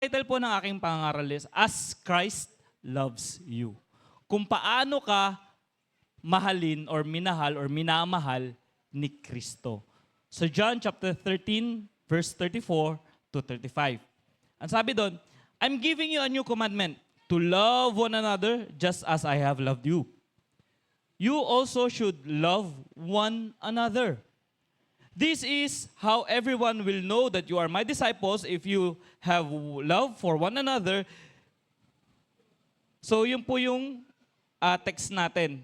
Title po ng aking pangangaral is, As Christ Loves You. Kung paano ka mahalin or minahal or minamahal ni Kristo. So John chapter 13, verse 34 to 35. Ang sabi doon, I'm giving you a new commandment, to love one another just as I have loved you. You also should love one another. This is how everyone will know that you are my disciples if you have love for one another. So yun po yung text natin.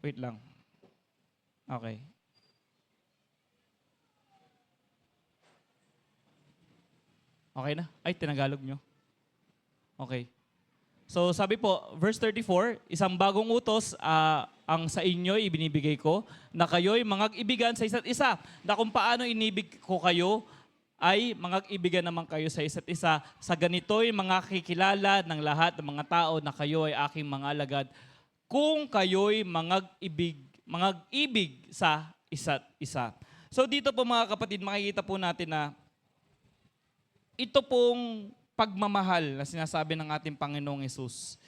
Wait lang. Okay. Okay na? Ay, tinagalog nyo. Okay. So sabi po, verse 34, isang bagong utos ang sa inyo ibinibigay ko, na kayo'y mangag-ibigan sa isa't isa. Na kung paano inibig ko kayo, ay mangag-ibigan naman kayo sa isa't isa. Sa ganito'y mga kikilala ng lahat ng mga tao na kayo ay aking mga alagad, kung kayo'y mangag-ibig sa isa't isa. So dito po mga kapatid, makikita po natin na ito pong pagmamahal na sinasabi ng ating Panginoong Hesus,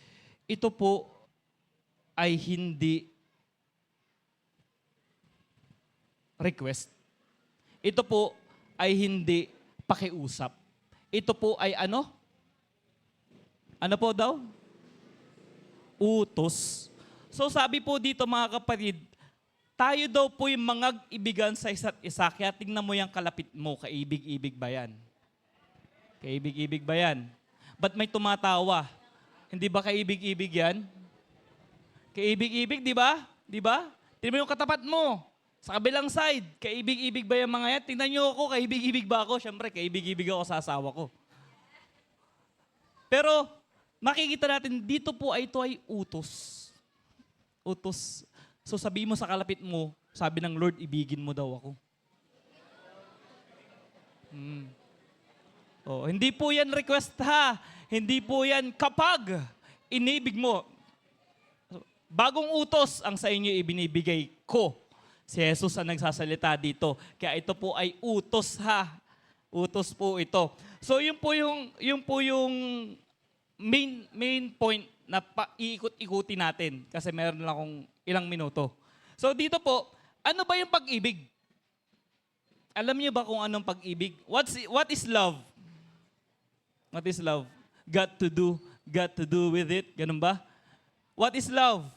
ito po ay hindi request. Ito po ay hindi pakiusap. Ito po ay ano? Ano po daw? Utos. So sabi po dito mga kapatid, tayo daw po yung mangag-ibigan sa isa't isa. Kaya tingnan mo yung kalapit mo, kaibig-ibig ba yan? Kaibig-ibig ba yan? Ba't may tumatawa? Hindi ba kaibig-ibig yan? Kaibig-ibig, di ba? Di ba? Tingnan mo yung katapat mo. Sa kabilang side, kaibig-ibig ba yung mga yan? Tingnan nyo ako, kaibig-ibig ba ako? Siyempre, kaibig-ibig ako sa asawa ko. Pero, makikita natin, dito po ay ito ay utos. Utos. So sabi mo sa kalapit mo, sabi ng Lord, ibigin mo daw ako. Oh, hindi po yan request ha. Hindi po yan kapag inibig mo. Bagong utos ang sa inyo ibinibigay ko. Si Jesus ang nagsasalita dito. Kaya ito po ay utos ha. Utos po ito. So yun po yung main point na iikot-ikuti natin. Kasi meron lang akong ilang minuto. So dito po, ano ba yung pag-ibig? Alam niyo ba kung anong pag-ibig? What is love? What is love? Got to do with it. Ganun ba? What is love?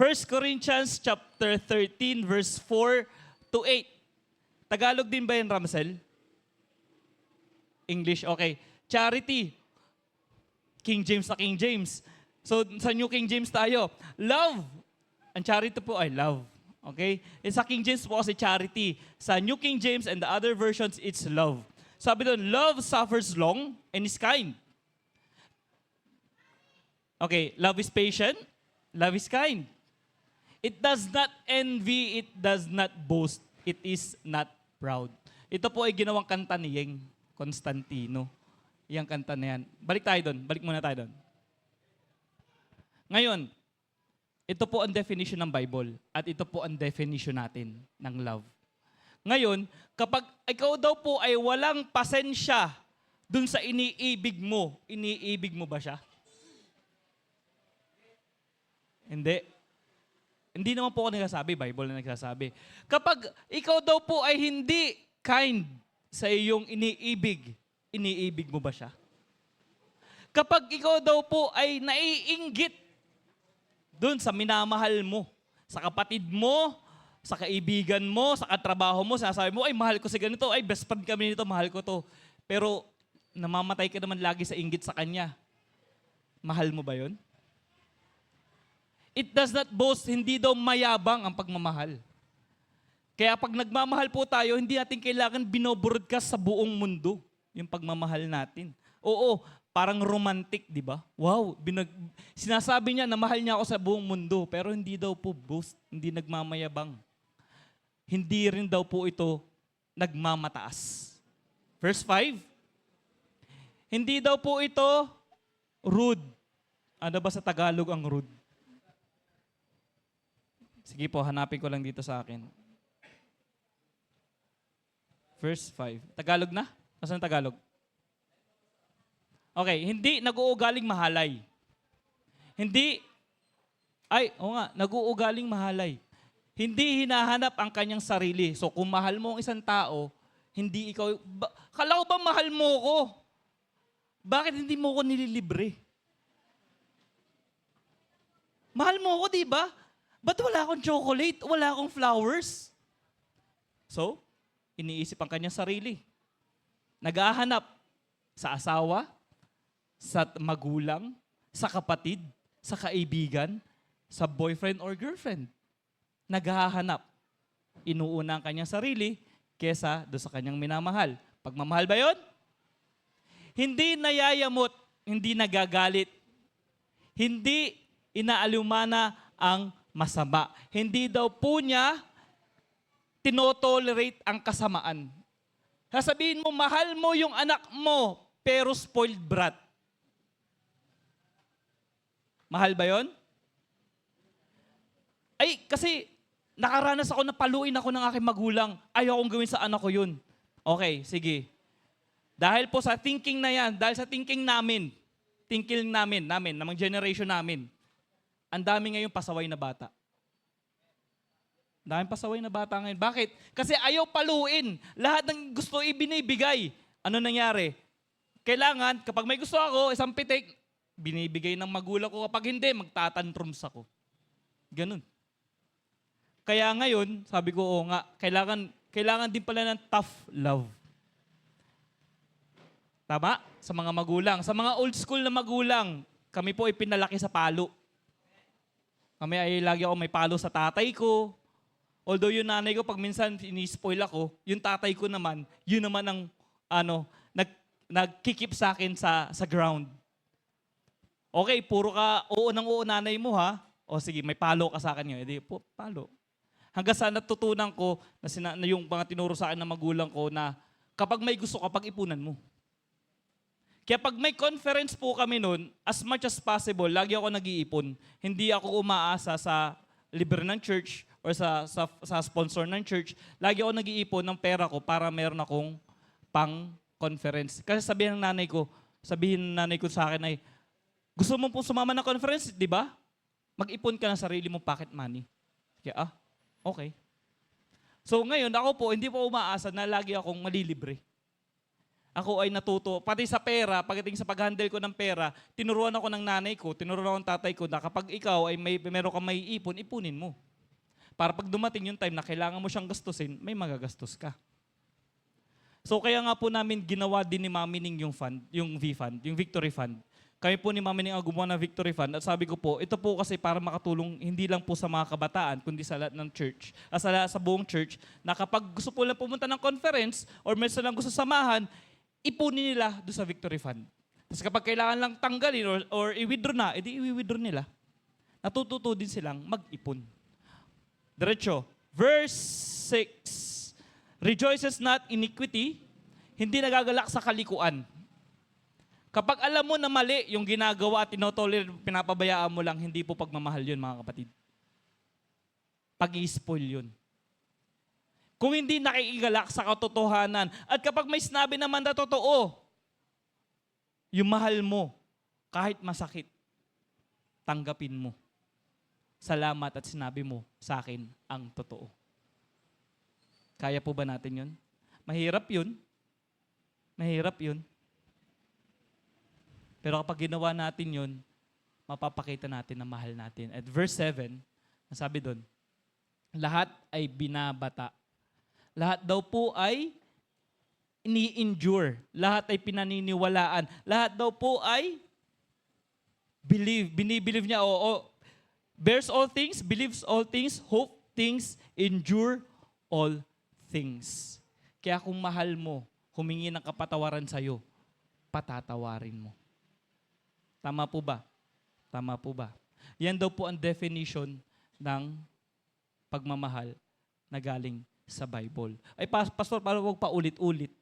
1 Corinthians chapter 13 verse 4 to 8. Tagalog din ba yan, Ramsel? English, okay. Charity. King James na King James. So sa New King James tayo. Love. Ang charity po ay love. Okay? And sa King James po kasi charity. Sa New King James and the other versions, it's love. Sabi doon, love suffers long and is kind. Okay, love is patient, love is kind. It does not envy, it does not boast, it is not proud. Ito po ay ginawang kanta ni Yeng Constantino. Iyang kanta na yan. Balik muna tayo doon. Ngayon, ito po ang definition ng Bible at ito po ang definition natin ng love. Ngayon, kapag ikaw daw po ay walang pasensya dun sa iniibig mo ba siya? Hindi. Hindi naman po ako nagsasabi, Bible na nagsasabi. Kapag ikaw daw po ay hindi kind sa iyong iniibig mo ba siya? Kapag ikaw daw po ay naiinggit dun sa minamahal mo, sa kapatid mo, sa kaibigan mo, sa katrabaho mo, sinasabi mo, ay mahal ko si ganito, ay best friend kami nito, mahal ko to. Pero namamatay ka naman lagi sa inggit sa kanya. Mahal mo ba yun? It does not boast, hindi daw mayabang ang pagmamahal. Kaya pag nagmamahal po tayo, hindi natin kailangan binobroadcast sa buong mundo yung pagmamahal natin. Oo, parang romantic, di ba? Wow, sinasabi niya na mahal niya ako sa buong mundo, pero hindi daw po boast, hindi nagmamayabang. Hindi rin daw po ito nagmamataas. Verse 5, hindi daw po ito rude. Ano ba sa Tagalog ang rude? Sige po, hanapin ko lang dito sa akin. Verse 5. Tagalog na? Nasaan Tagalog? Okay, hindi nag-uugaling mahalay. Hindi, nag-uugaling mahalay. Hindi hinahanap ang kanyang sarili. So kung mahal mo ang isang tao, hindi ikaw, kala ko ba mahal mo ko? Bakit hindi mo ko nililibre? Mahal mo ko, di ba? Ba't wala akong chocolate? Wala akong flowers? So, iniisip ang kanyang sarili. Naghahanap sa asawa, sa magulang, sa kapatid, sa kaibigan, sa boyfriend or girlfriend. Naghahanap. Inuuna ang kanyang sarili kesa doon sa kanyang minamahal. Pagmamahal ba yun? Hindi nayayamot, hindi nagagalit, hindi inaalumana ang masama. Hindi daw po niya tinotolerate ang kasamaan. Sasabihin mo, mahal mo yung anak mo, pero spoiled brat. Mahal ba yon? Ay, kasi nakaranas ako na paluin ako ng aking magulang. Ayaw kong gawin sa anak ko yun. Okay, sige. Dahil po sa thinking na yan, dahil sa thinking namin, namang generation namin, ang dami ngayong pasaway na bata. Daming pasaway na bata ngayon. Bakit? Kasi ayaw paluin. Lahat ng gusto ibinibigay. Ano nangyari? Kailangan, kapag may gusto ako, isang pitik, binibigay ng magulang ko. Kapag hindi, magtatantrums ako. Ganun. Kaya ngayon, sabi ko, oo nga, kailangan din pala ng tough love. Tama? Sa mga magulang. Sa mga old school na magulang, kami po ay pinalaki sa palo. Kami ay lagi ako may palo sa tatay ko. Although yung nanay ko, pag minsan ini-spoil ako, yung tatay ko naman, yun naman ang nagkikip sa akin sa ground. Okay, puro ka oo ng oo nanay mo ha. O sige, may palo ka sa akin ngayon. Edi po, palo. Hanggang sa natutunan ko na yung mga tinuro sa akin ng magulang ko na kapag may gusto ka, pag-ipunan mo. Kaya pag may conference po kami noon, as much as possible, lagi ako nag-iipon. Hindi ako umaasa sa libre ng church or sa sponsor ng church. Lagi ako nag-iipon ng pera ko para meron akong pang-conference. Kasi sabihin ng nanay ko sa akin ay, gusto mo pong sumama ng conference, di ba? Mag-ipon ka ng sarili mong pocket money. Kaya, okay. So ngayon, ako po, hindi po umaasa na lagi akong malilibre. Ako ay natuto, pati sa pera, pagdating sa pag-handle ko ng pera, tinuruan ako ng nanay ko, tinuruan ako ng tatay ko na kapag ikaw ay meron kang may ipon, ipunin mo. Para pag dumating yung time na kailangan mo siyang gastusin, may magagastos ka. So kaya nga po namin ginawa din ni Mami Ning yung fund, yung V-Fund, yung Victory Fund. Kami po ni Mami Ning ang gumawa ng Victory Fund at sabi ko po, ito po kasi para makatulong hindi lang po sa mga kabataan, kundi sa lahat ng church, sa buong church, na kapag gusto po lang pumunta ng conference or may silang gusto samahan, ipunin nila doon sa Victory Fund. Tapos kapag kailangan lang tanggalin or i-withdraw na, edi i-withdraw nila. Natututo din silang mag-ipon. Diretso. Verse 6. Rejoices not in iniquity, hindi nagagalak sa kalikuan. Kapag alam mo na mali yung ginagawa at tinotolerate, pinapabayaan mo lang, hindi po pagmamahal yun, mga kapatid. Pag-i-spoil yun. Kung hindi nakikigalak sa katotohanan. At kapag may sinabi naman na totoo, yung mahal mo, kahit masakit, tanggapin mo. Salamat at sinabi mo sa akin ang totoo. Kaya po ba natin yun? Mahirap yun. Mahirap yun. Pero kapag ginawa natin yun, mapapakita natin na mahal natin. At verse 7, nasabi doon, lahat ay binabata. Lahat daw po ay ini-endure. Lahat ay pinaniniwalaan. Lahat daw po ay binibilieve niya. Bears all things, believes all things, hope things, endure all things. Kaya kung mahal mo, humingi ng kapatawaran sa'yo, patatawarin mo. Tama po ba? Tama po ba? Yan daw po ang definition ng pagmamahal na galing sa Bible. Ay, pastor, para huwag paulit-ulit.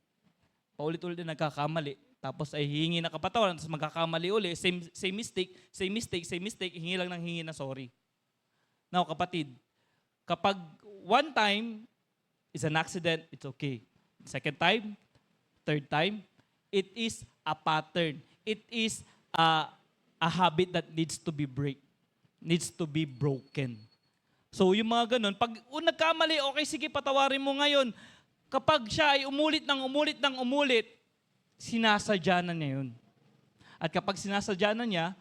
Paulit-ulit na nagkakamali. Tapos ay hihingi na kapatawaran, tapos magkakamali uli. Same mistake, hingi lang ng hingi na sorry. Now, kapatid, kapag one time is an accident, it's okay. Second time, third time, it is a pattern. it is a habit that needs to be broken. So yung mga ganun, pag nagkamali, okay, sige, patawarin mo ngayon. Kapag siya ay umulit ng umulit, sinasadya na niya yun. At kapag sinasadya na niya,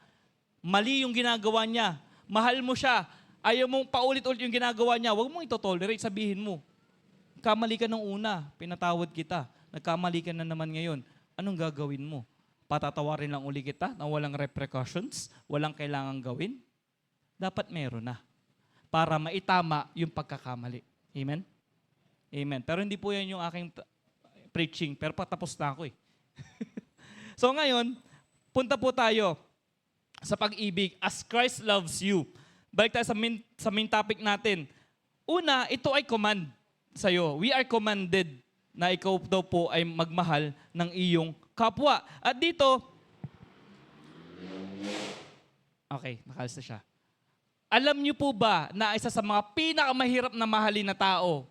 mali yung ginagawa niya. Mahal mo siya. Ayaw mong paulit-ulit yung ginagawa niya. Huwag mong itotolerate. Sabihin mo, kamali ka nung una, pinatawad kita. Nagkamali ka na naman ngayon. Anong gagawin mo? Patatawarin lang uli kita na walang repercussions, walang kailangang gawin? Dapat meron na para maitama yung pagkakamali. Amen? Amen. Pero hindi po yan yung aking preaching. Pero patapos na ako eh. So ngayon, punta po tayo sa pag-ibig as Christ loves you. Balik tayo sa main topic natin. Una, ito ay command sa'yo. We are commanded na ikaw daw po ay magmahal ng iyong kapwa. At dito, okay, nakalis na siya. Alam niyo po ba na isa sa mga pinakamahirap na mahalin na tao,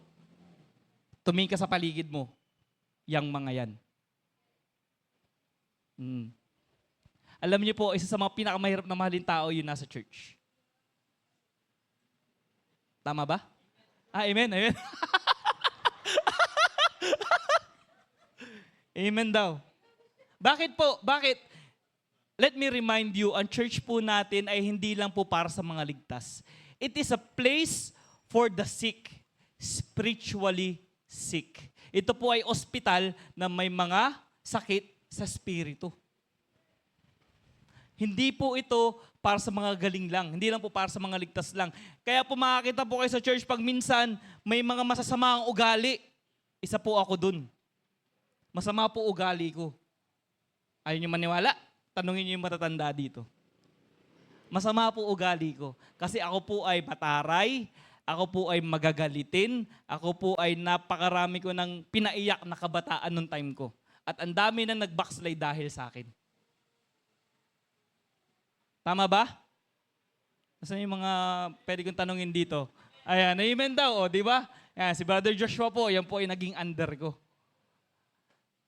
tumingin ka sa paligid mo, yang mga yan. Alam niyo po, isa sa mga pinakamahirap na mahalin tao, yun nasa church. Tama ba? Amen, amen. Amen daw. Bakit po? Bakit? Let me remind you, ang church po natin ay hindi lang po para sa mga ligtas. It is a place for the sick, spiritually sick. Ito po ay ospital na may mga sakit sa spirito. Hindi po ito para sa mga galing lang. Hindi lang po para sa mga ligtas lang. Kaya po makakita po kayo sa church pag minsan may mga masasama ang ugali. Isa po ako dun. Masama po ugali ko. Ayaw niyo maniwala? Tanungin niyo yung matatanda dito. Masama po ugali ko. Kasi ako po ay mataray, ako po ay magagalitin, ako po ay napakarami ko ng pinaiyak na kabataan nung time ko. At ang dami na nag-backslide dahil sa akin. Tama ba? Nasaan yung mga pwede kong tanungin dito? Ayan, amen daw, di ba? Ayan, si Brother Joshua po, yan po ay naging under ko.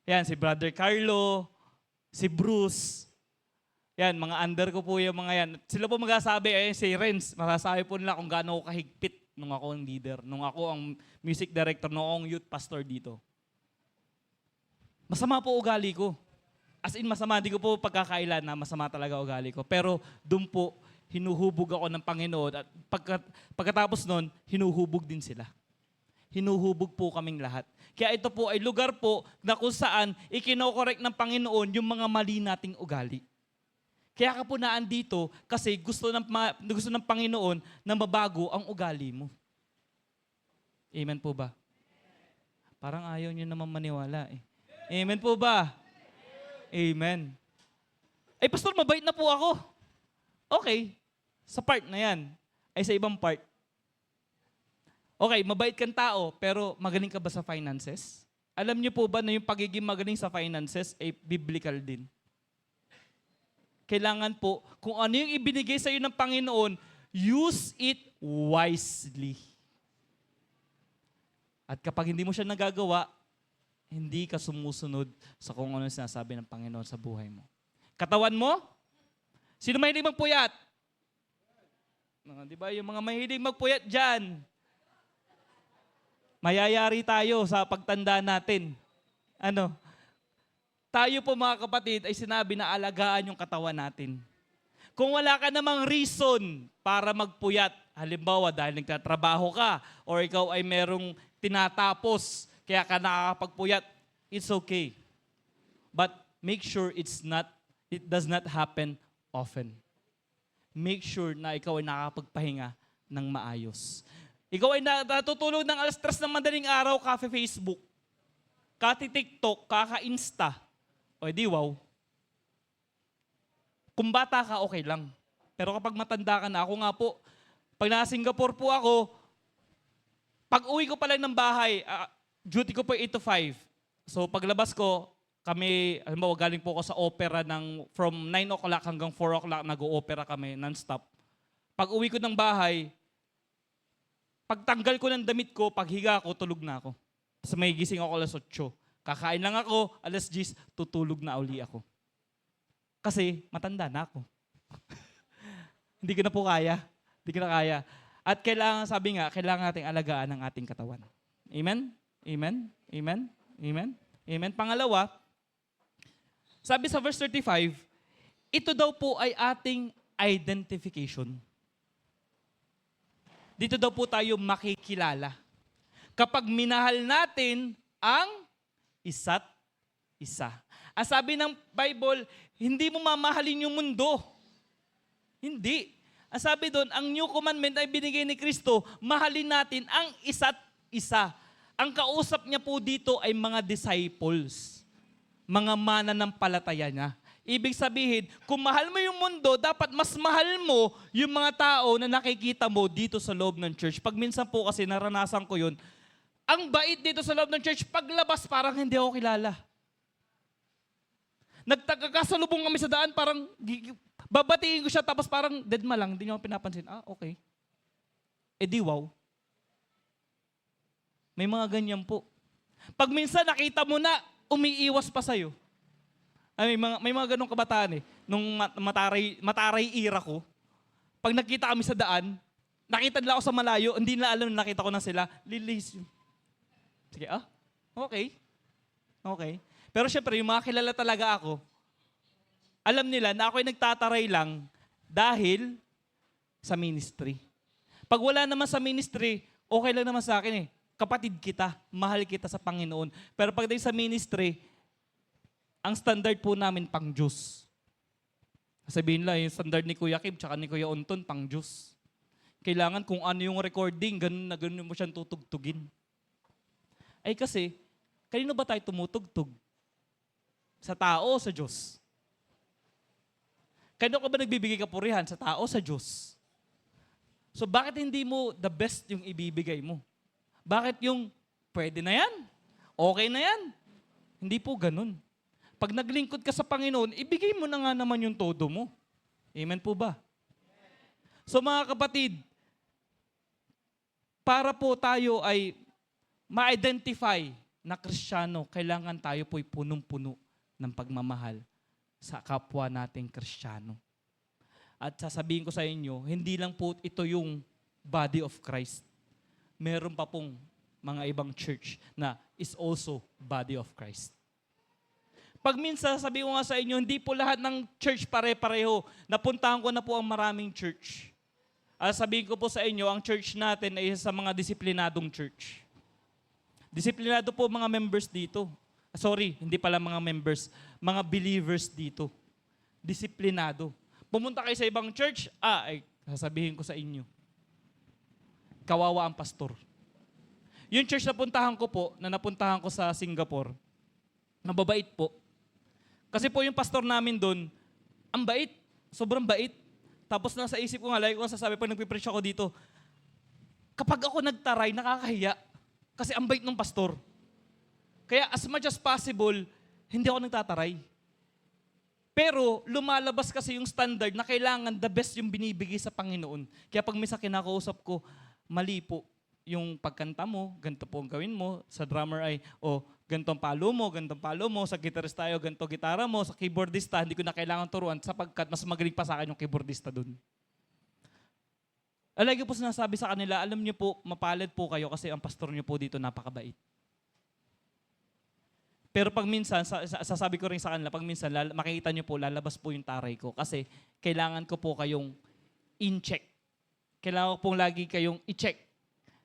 Ayan, si Brother Carlo, si Bruce. Yan, mga under ko po yung mga yan. Sila po magsasabi, si Renz, masasabi po nila kung gaano ako kahigpit nung ako ang leader, nung ako ang music director, nung ako ang youth pastor dito. Masama po ugali ko. As in, masama. Di ko po pagkakailan na masama talaga ugali ko. Pero doon po, hinuhubog ako ng Panginoon. At pagkatapos nun, hinuhubog din sila. Hinuhubog po kaming lahat. Kaya ito po ay lugar po na kung saan ikinokorek ng Panginoon yung mga mali nating ugali. Kaya ka po naandito kasi gusto ng Panginoon na mabago ang ugali mo. Amen po ba? Parang ayaw nyo naman maniwala eh. Amen po ba? Amen. Ay, pastor, mabait na po ako. Okay, sa part na yan. Ay, sa ibang part. Okay, mabait kang tao, pero magaling ka ba sa finances? Alam niyo po ba na yung pagiging magaling sa finances ay biblical din? Kailangan po, kung ano yung ibinigay sa iyo ng Panginoon, use it wisely. At kapag hindi mo siya nagagawa, hindi ka sumusunod sa kung ano sinasabi ng Panginoon sa buhay mo. Katawan mo? Sino mahilig magpuyat? Di ba yung mga mahilig magpuyat dyan? Mayayari tayo sa pagtanda natin. Ano? Tayo po mga kapatid ay sinabi na alagaan yung katawan natin. Kung wala ka namang reason para magpuyat, halimbawa dahil nagtatrabaho ka or ikaw ay merong tinatapos kaya ka nakakapagpuyat, it's okay. But make sure it does not happen often. Make sure na ikaw ay nakakapagpahinga ng maayos. Ikaw ay natutulog ng alas 3 ng madaling araw, Facebook, kati-TikTok, kaka-Insta. O di wow. Kung bata ka, okay lang. Pero kapag matanda ka na, ako nga po, pag nasa Singapore po ako, pag uwi ko pala ng bahay, duty ko po 8 to 5. So paglabas ko, kami, halimbawa galing po ako sa opera from 9 o'clock hanggang 4 o'clock, nag-o-opera kami non-stop. Pag uwi ko ng bahay, pagtanggal ko ng damit ko, paghiga ko, tulog na ako. Tapos may gising ako alas 8. Kakain lang ako, alas 10, tutulog na uli ako. Kasi matanda na ako. Hindi ko na po kaya. Hindi ko na kaya. At kailangan, sabi nga, kailangan nating alagaan ang ating katawan. Amen? Amen? Amen? Amen? Amen? Pangalawa, sabi sa verse 35, ito daw po ay ating identification. Dito daw po tayo makikilala. Kapag minahal natin ang isa't isa. Ang sabi ng Bible, hindi mo mamahalin yung mundo. Hindi. Ang sabi doon, ang new commandment ay binigay ni Kristo, mahalin natin ang isa't isa. Ang kausap niya po dito ay mga disciples, mga mananampalataya niya. Ibig sabihin, kung mahal mo yung mundo, dapat mas mahal mo yung mga tao na nakikita mo dito sa loob ng church. Pag minsan po kasi naranasan ko yun, ang bait dito sa loob ng church, paglabas parang hindi ako kilala. Nagtagkakasalubong kami sa daan, parang babatiin ko siya tapos parang deadma lang, hindi niya ako pinapansin. Ah, okay. Eh di wow. May mga ganyan po. Pag minsan nakita mo na, umiiwas pa sa'yo. Ay, may mga ganong kabataan eh. Nung mataray era ko, pag nakita kami sa daan, nakita nila ako sa malayo, hindi nila alam na nakita ko na sila, lilis yun. Sige, okay. Okay. Pero syempre, yung mga kilala talaga ako, alam nila na ako'y nagtataray lang dahil sa ministry. Pag wala naman sa ministry, okay lang naman sa akin eh. Kapatid kita, mahal kita sa Panginoon. Pero pagdating sa ministry, ang standard po namin pang Diyos. Sabihin lang, yung standard ni Kuya Kim tsaka ni Kuya Onton, pang Diyos. Kailangan kung ano yung recording, ganun na ganun mo siyang tutugtugin. Ay kasi, kanino ba tayo tumutugtog? Sa tao o sa Diyos? Kanino ka ba nagbibigay kapurihan? Sa tao o sa Diyos? So bakit hindi mo the best yung ibibigay mo? Bakit yung pwede na yan? Okay na yan? Hindi po ganun. Pag naglingkod ka sa Panginoon, ibigay mo na nga naman yung todo mo. Amen po ba? So mga kapatid, para po tayo ay ma-identify na Kristiyano, kailangan tayo po'y punong-puno ng pagmamahal sa kapwa nating Kristiyano. At sasabihin ko sa inyo, hindi lang po ito yung body of Christ. Meron pa pong mga ibang church na is also body of Christ. Pag minsan, sabi ko nga sa inyo, hindi po lahat ng church pare-pareho. Napuntahan ko na po ang maraming church. Sabihin ko po sa inyo, ang church natin ay isa sa mga disiplinadong church. Disiplinado po mga members dito. Sorry, hindi pala mga members, mga believers dito. Disiplinado. Pumunta kayo sa ibang church, ay sasabihin ko sa inyo, kawawa ang pastor. Yung church na puntahan ko po, na napuntahan ko sa Singapore, nababait po. Kasi po yung pastor namin doon, ang bait, sobrang bait. Tapos nasa isip ko nga, lagi ko sasabi pag nagpipreach ako dito, kapag ako nagtaray, nakakahiya. Kasi ang bait ng pastor. Kaya as much as possible, hindi ako nagtataray. Pero lumalabas kasi yung standard na kailangan the best yung binibigay sa Panginoon. Kaya pag may sa kinakausap ko, mali po yung pagkanta mo, ganito po ang gawin mo. Sa drummer ay, ganito ang palo mo. Sa guitarist tayo, ganito gitara mo. Sa keyboardista, hindi ko na kailangan turuan sapagkat mas magaling pa sa akin yung keyboardista dun. Lagi po sinasabi sa kanila, alam niyo po, mapalad po kayo kasi ang pastor niyo po dito napakabait. Pero pag minsan, sasabi ko rin sa kanila, pag minsan makikita niyo po, lalabas po yung taray ko kasi kailangan ko po kayong in-check. Kailangan ko pong lagi kayong i-check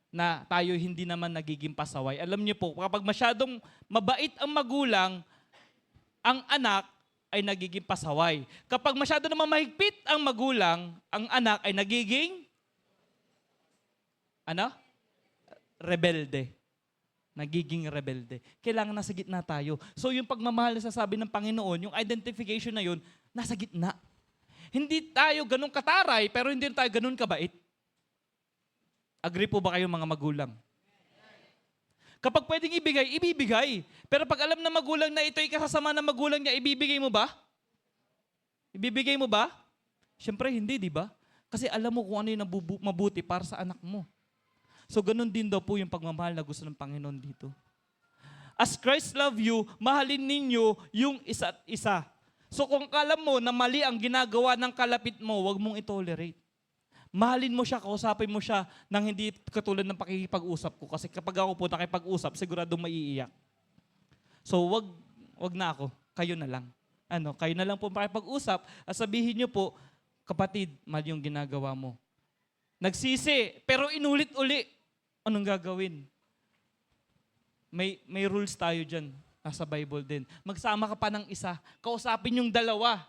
na tayo hindi naman nagiging pasaway. Alam niyo po, kapag masyadong mabait ang magulang, ang anak ay nagiging pasaway. Kapag masyado naman mahigpit ang magulang, ang anak ay nagiging rebelde. Nagiging rebelde. Kailangan nasa gitna tayo. So yung pagmamahal na sasabi ng Panginoon, yung identification na yun, nasa gitna. Hindi tayo ganun kataray, pero hindi tayo ganun kabait. Agree po ba kayo mga magulang? Kapag pwedeng ibigay, ibibigay. Pero pag alam na magulang na ito ay kasasama ng magulang niya, ibibigay mo ba? Ibibigay mo ba? Siyempre hindi, di ba? Kasi alam mo kung ano yung mabuti para sa anak mo. So ganun din daw po yung pagmamahal na gusto ng Panginoon dito. As Christ love you, mahalin ninyo yung isa't isa. So kung alam mo na mali ang ginagawa ng kalapit mo, huwag mong itolerate. Mahalin mo siya, kausapin mo siya nang hindi katulad ng pakikipag-usap ko. Kasi kapag ako po nakipag-usap, siguradong maiiyak. So wag na ako, kayo na lang. Kayo na lang po makipag-usap at sabihin niyo po, kapatid, mali yung ginagawa mo. Nagsisi, pero inulit-uli. Anong gagawin? May rules tayo dyan. Nasa Bible din. Magsama ka pa ng isa, kausapin yung dalawa.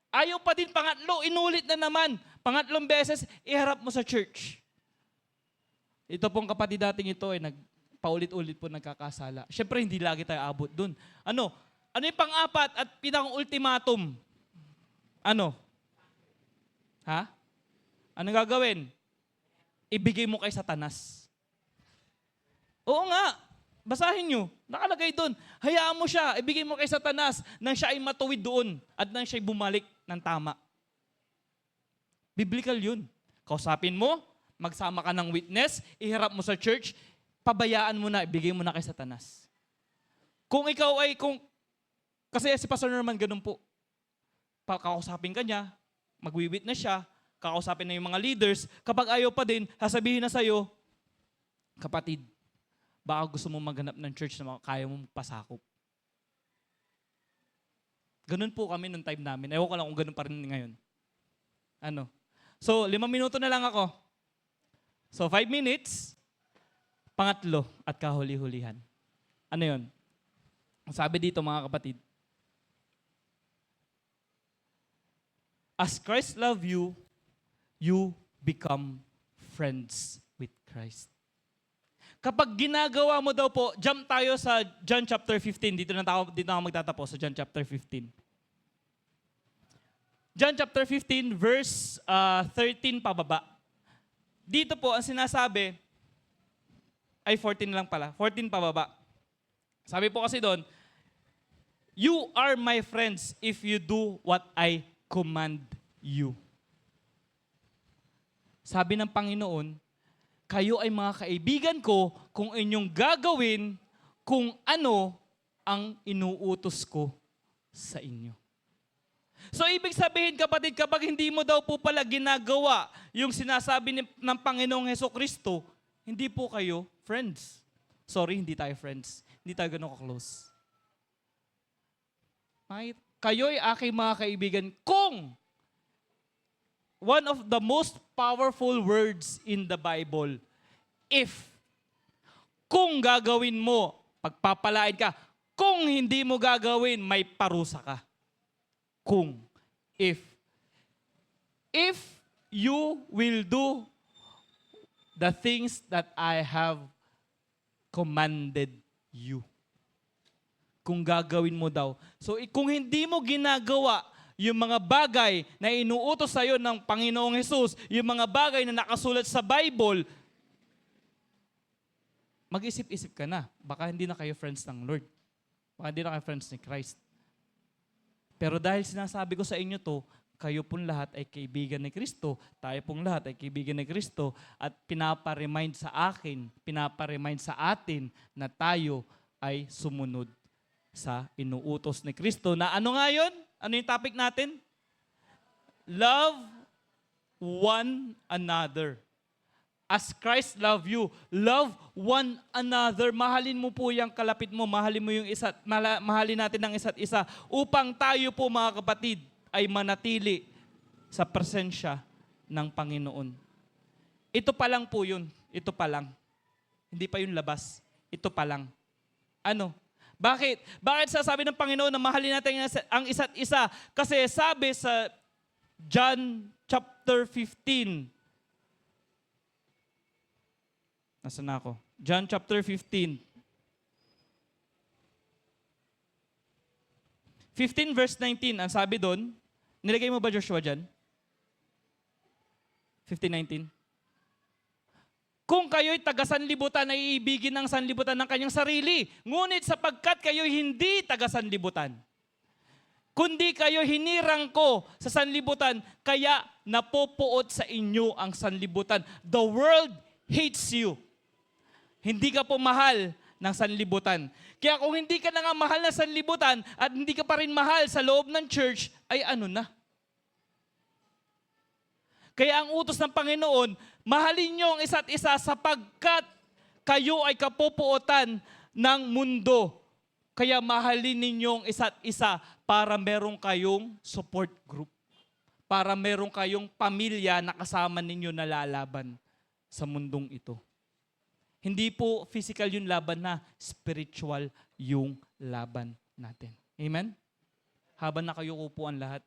Ayaw pa din pangatlo, inulit na naman. Pangatlong beses, iharap mo sa church. Ito pong kapatid dating ito ay paulit-ulit po nagkakasala. Siyempre, hindi lagi tayo abot dun. Ano yung pang-apat at pinang-ultimatum? Ano gagawin? Ibigay mo kay Satanas. Oo nga. Basahin nyo. Nakalagay doon. Hayaan mo siya. Ibigay mo kay Satanas nang siya ay matuwid doon at nang siya ay bumalik ng tama. Biblical yun. Kausapin mo, magsama ka ng witness, iharap mo sa church, pabayaan mo na, ibigay mo na kay Satanas. Kasi si Pastor Norman ganun po. Kakausapin ka niya, magwi-witness siya, kakausapin na yung mga leaders, kapag ayaw pa din, sasabihin na sa'yo, kapatid, baka gusto mo maghanap ng church na kaya mong pasakop. Ganun po kami nung time namin. Ewan ko lang kung ganun pa rin ngayon. So, 5 minuto na lang ako. So, 5 minutes, pangatlo at kahuli-hulihan. Ano yun? Sabi dito mga kapatid, as Christ loved you, you become friends with Christ. Kapag ginagawa mo daw po, jump tayo sa John chapter 15. Dito na ako magtatapos sa John chapter 15. John chapter 15 verse 13 pababa. Dito po ang sinasabi, 14 lang pala, 14 pababa. Sabi po kasi doon, you are my friends if you do what I command you. Sabi ng Panginoon, kayo ay mga kaibigan ko kung inyong gagawin kung ano ang inuutos ko sa inyo. So ibig sabihin kapatid, kapag hindi mo daw po pala ginagawa yung sinasabi ng Panginoong Hesukristo, hindi po kayo friends. Sorry, hindi tayo friends. Hindi tayo ganun ka-close. Kayo'y aking mga kaibigan kung one of the most powerful words in the Bible, if. Kung gagawin mo, pagpapalain ka. Kung hindi mo gagawin, may parusa ka. Kung. If. If you will do the things that I have commanded you. Kung gagawin mo daw. So, kung hindi mo ginagawa yung mga bagay na inuutos sa'yo ng Panginoong Hesus, yung mga bagay na nakasulat sa Bible, mag-isip-isip ka na. Baka hindi na kayo friends ng Lord. Baka hindi na kayo friends ni Christ. Pero dahil sinasabi ko sa inyo to, kayo pong lahat ay kaibigan ni Kristo, tayo pong lahat ay kaibigan ni Kristo, at pinapa-remind sa akin, pinapa-remind sa atin na tayo ay sumunod sa inuutos ni Kristo. Na ano nga yun? Ano yung topic natin? Love one another. As Christ loved you, love one another. Mahalin mo po yung kalapit mo, mahalin mo yung mahalin natin ang isa't isa upang tayo po mga kapatid ay manatili sa presensya ng Panginoon. Ito pa lang po yun. Ito pa lang. Hindi pa yung labas. Ito pa lang. Ano? Bakit? Bakit sasabi ng Panginoon na mahalin natin ang isa't isa? Kasi sabi sa John chapter 15. Nasaan na ako? John chapter 15. 15 verse 19. Ang sabi doon, nilagay mo ba Joshua dyan? 15:19. Kung kayo'y taga-sanlibutan, ay iibigin ng sanlibutan ng kanyang sarili. Ngunit sapagkat kayo'y hindi taga-sanlibutan, kundi kayo hinirang ko sa sanlibutan, kaya napopuot sa inyo ang sanlibutan. The world hates you. Hindi ka po mahal ng sanlibutan. Kaya kung hindi ka na nga mahal na sanlibutan at hindi ka pa rin mahal sa loob ng church, ay ano na? Kaya ang utos ng Panginoon, mahalin niyo ang isa't isa sapagkat kayo ay kapupuotan ng mundo. Kaya mahalin ninyo ang isa't isa para meron kayong support group. Para meron kayong pamilya na kasama ninyo na lalaban sa mundong ito. Hindi po physical yung laban na, spiritual yung laban natin. Amen? Habang nakayuko po ang lahat.